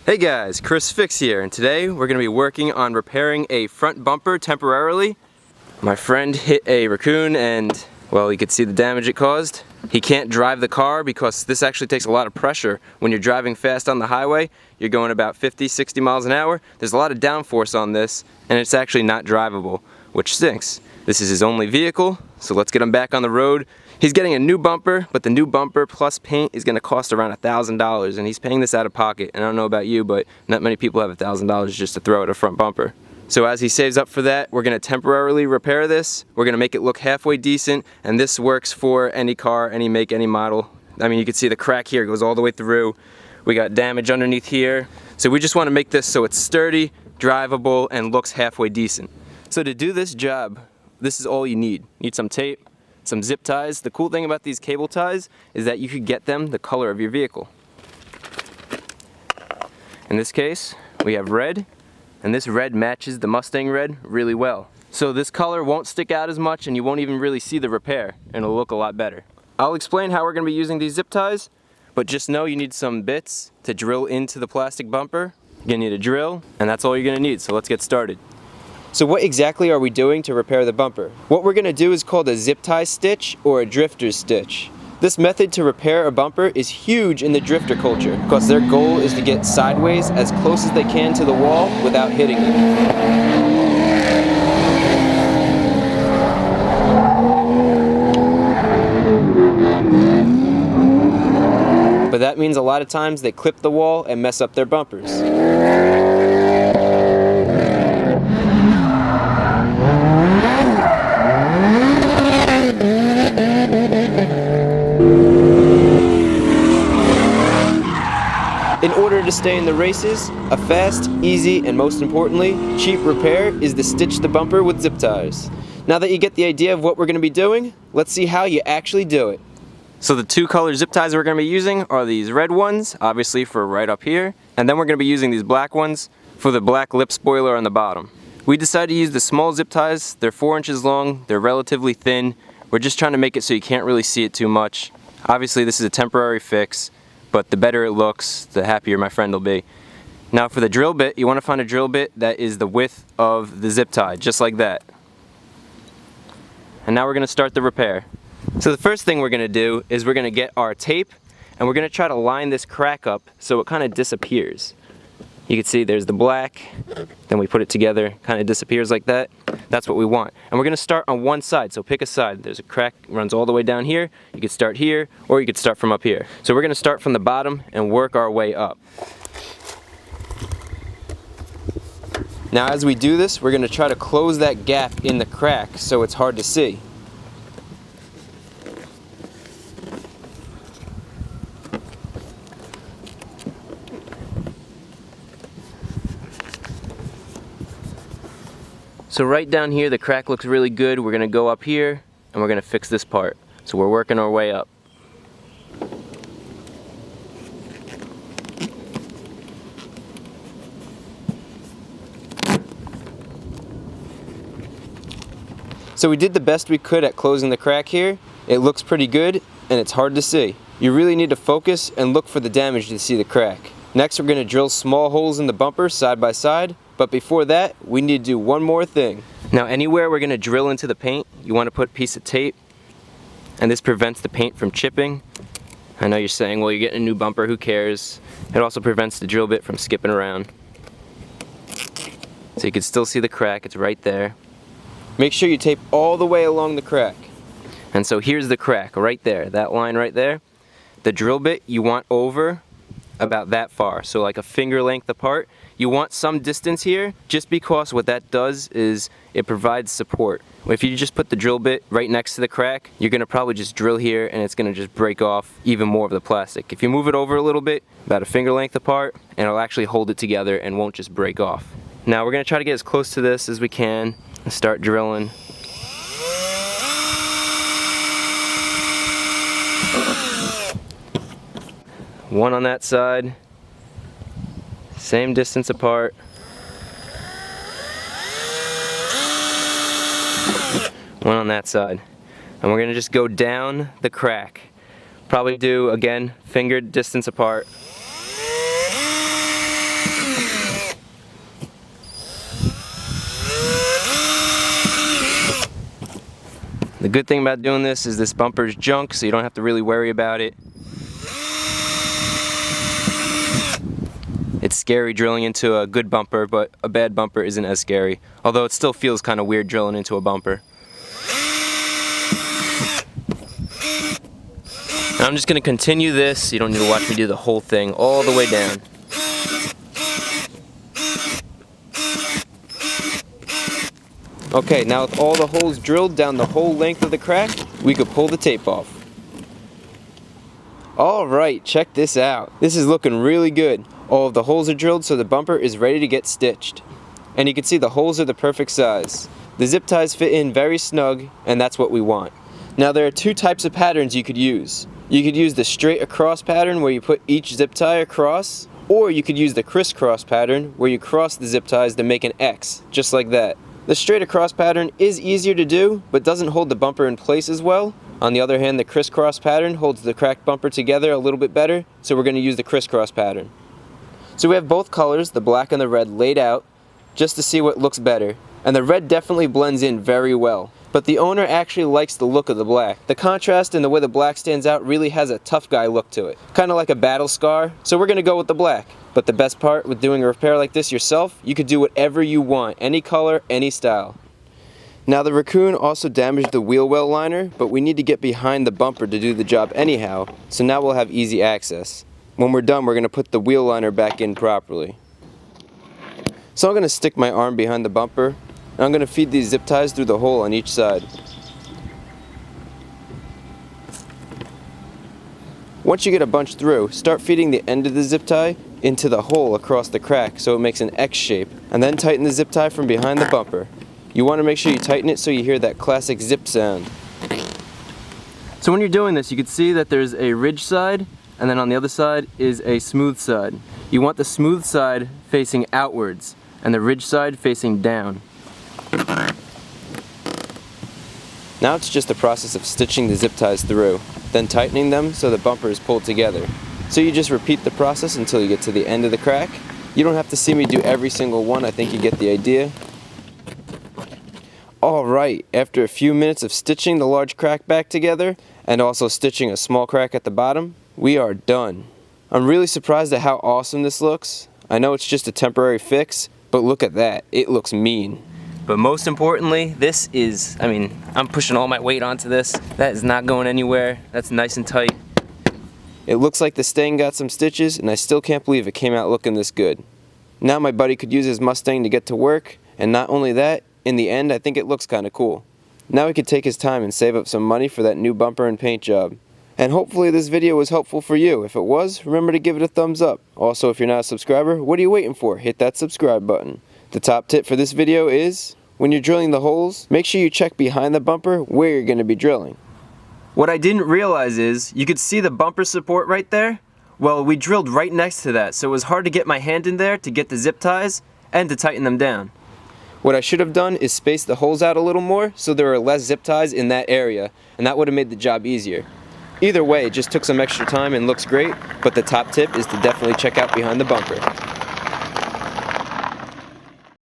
Hey guys, Chris Fix here, and today we're going to be working on repairing a front bumper temporarily. My friend hit a raccoon and, well, you could see the damage it caused. He can't drive the car because this actually takes a lot of pressure. When you're driving fast on the highway, you're going about 50, 60 miles an hour. There's a lot of downforce on this, and it's actually not drivable, which stinks. This is his only vehicle, so let's get him back on the road. He's getting a new bumper, but the new bumper plus paint is going to cost around $1,000, and he's paying this out of pocket. And I don't know about you, but not many people have $1,000 just to throw at a front bumper. So as he saves up for that, we're going to temporarily repair this. We're going to make it look halfway decent, and this works for any car, any make, any model. I mean, you can see the crack here goes all the way through. We got damage underneath here. So we just want to make this so it's sturdy, drivable, and looks halfway decent. So to do this job, this is all you need. You need some tape, some zip ties. The cool thing about these cable ties is that you could get them the color of your vehicle. In this case, we have red, and this red matches the Mustang red really well. So this color won't stick out as much, and you won't even really see the repair, and it'll look a lot better. I'll explain how we're going to be using these zip ties, but just know you need some bits to drill into the plastic bumper. You're going to need a drill, and that's all you're going to need, so let's get started. So what exactly are we doing to repair the bumper? What we're going to do is called a zip tie stitch or a drifter's stitch. This method to repair a bumper is huge in the drifter culture because their goal is to get sideways as close as they can to the wall without hitting it. But that means a lot of times they clip the wall and mess up their bumpers. In order to stay in the races, a fast, easy, and most importantly, cheap repair is to stitch the bumper with zip ties. Now that you get the idea of what we're going to be doing, let's see how you actually do it. So the two color zip ties we're going to be using are these red ones, obviously for right up here, and then we're going to be using these black ones for the black lip spoiler on the bottom. We decided to use the small zip ties. They're 4 inches long, they're relatively thin. We're just trying to make it so you can't really see it too much. Obviously this is a temporary fix, but the better it looks, the happier my friend will be. Now for the drill bit, you want to find a drill bit that is the width of the zip tie, just like that. And now we're going to start the repair. So the first thing we're going to do is we're going to get our tape, and we're going to try to line this crack up so it kind of disappears. You can see there's the black, then we put it together, kind of disappears like that. That's what we want. And we're going to start on one side, so pick a side. There's a crack, runs all the way down here. You could start here, or you could start from up here. So we're going to start from the bottom and work our way up. Now as we do this, we're going to try to close that gap in the crack so it's hard to see. So right down here the crack looks really good. We're going to go up here and we're going to fix this part. So we're working our way up. So we did the best we could at closing the crack here. It looks pretty good and it's hard to see. You really need to focus and look for the damage to see the crack. Next we're going to drill small holes in the bumper side by side. But before that, we need to do one more thing. Now anywhere we're going to drill into the paint, you want to put a piece of tape, and this prevents the paint from chipping. I know you're saying, well, you're getting a new bumper, who cares? It also prevents the drill bit from skipping around. So you can still see the crack, it's right there. Make sure you tape all the way along the crack. And so here's the crack right there, that line right there. The drill bit you want over about that far, so like a finger length apart. You want some distance here, just because what that does is it provides support. If you just put the drill bit right next to the crack, you're going to probably just drill here and it's going to just break off even more of the plastic. If you move it over a little bit, about a finger length apart, and it'll actually hold it together and won't just break off. Now we're going to try to get as close to this as we can and start drilling. One on that side. Same distance apart. One on that side. And we're going to just go down the crack. Probably do, again, fingered distance apart. The good thing about doing this is this bumper's junk, so you don't have to really worry about it. It's scary drilling into a good bumper, but a bad bumper isn't as scary. Although it still feels kind of weird drilling into a bumper. Now I'm just going to continue this. You don't need to watch me do the whole thing all the way down. Okay, now with all the holes drilled down the whole length of the crack, we could pull the tape off. Alright, check this out. This is looking really good. All of the holes are drilled so the bumper is ready to get stitched. And you can see the holes are the perfect size. The zip ties fit in very snug, and that's what we want. Now there are two types of patterns you could use. You could use the straight across pattern where you put each zip tie across, or you could use the crisscross pattern where you cross the zip ties to make an X, just like that. The straight across pattern is easier to do, but doesn't hold the bumper in place as well. On the other hand, the crisscross pattern holds the cracked bumper together a little bit better, so we're going to use the crisscross pattern. So we have both colors, the black and the red, laid out just to see what looks better. And the red definitely blends in very well. But the owner actually likes the look of the black. The contrast and the way the black stands out really has a tough guy look to it. Kind of like a battle scar, so we're going to go with the black. But the best part with doing a repair like this yourself, you could do whatever you want, any color, any style. Now the Raccoon also damaged the wheel well liner, but we need to get behind the bumper to do the job anyhow, so now we'll have easy access. When we're done, we're going to put the wheel liner back in properly. So I'm going to stick my arm behind the bumper, and I'm going to feed these zip ties through the hole on each side. Once you get a bunch through, start feeding the end of the zip tie into the hole across the crack so it makes an X shape, and then tighten the zip tie from behind the bumper. You want to make sure you tighten it so you hear that classic zip sound. So when you're doing this, you can see that there's a ridge side, and then on the other side is a smooth side. You want the smooth side facing outwards and the ridge side facing down. Now it's just a process of stitching the zip ties through, then tightening them so the bumper is pulled together. So you just repeat the process until you get to the end of the crack. You don't have to see me do every single one, I think you get the idea. Alright, after a few minutes of stitching the large crack back together, and also stitching a small crack at the bottom, we are done. I'm really surprised at how awesome this looks. I know it's just a temporary fix, but look at that, it looks mean. But most importantly, this is, I'm pushing all my weight onto this. That is not going anywhere. That's nice and tight. It looks like the stain got some stitches, and I still can't believe it came out looking this good. Now my buddy could use his Mustang to get to work, and not only that, in the end I think it looks kinda cool. Now he could take his time and save up some money for that new bumper and paint job. And hopefully this video was helpful for you. If it was, remember to give it a thumbs up. Also, if you're not a subscriber, what are you waiting for? Hit that subscribe button. The top tip for this video is, when you're drilling the holes, make sure you check behind the bumper where you're going to be drilling. What I didn't realize is, you could see the bumper support right there? Well, we drilled right next to that, so it was hard to get my hand in there to get the zip ties and to tighten them down. What I should have done is space the holes out a little more so there are less zip ties in that area, and that would have made the job easier. Either way, it just took some extra time and looks great, but the top tip is to definitely check out behind the bumper.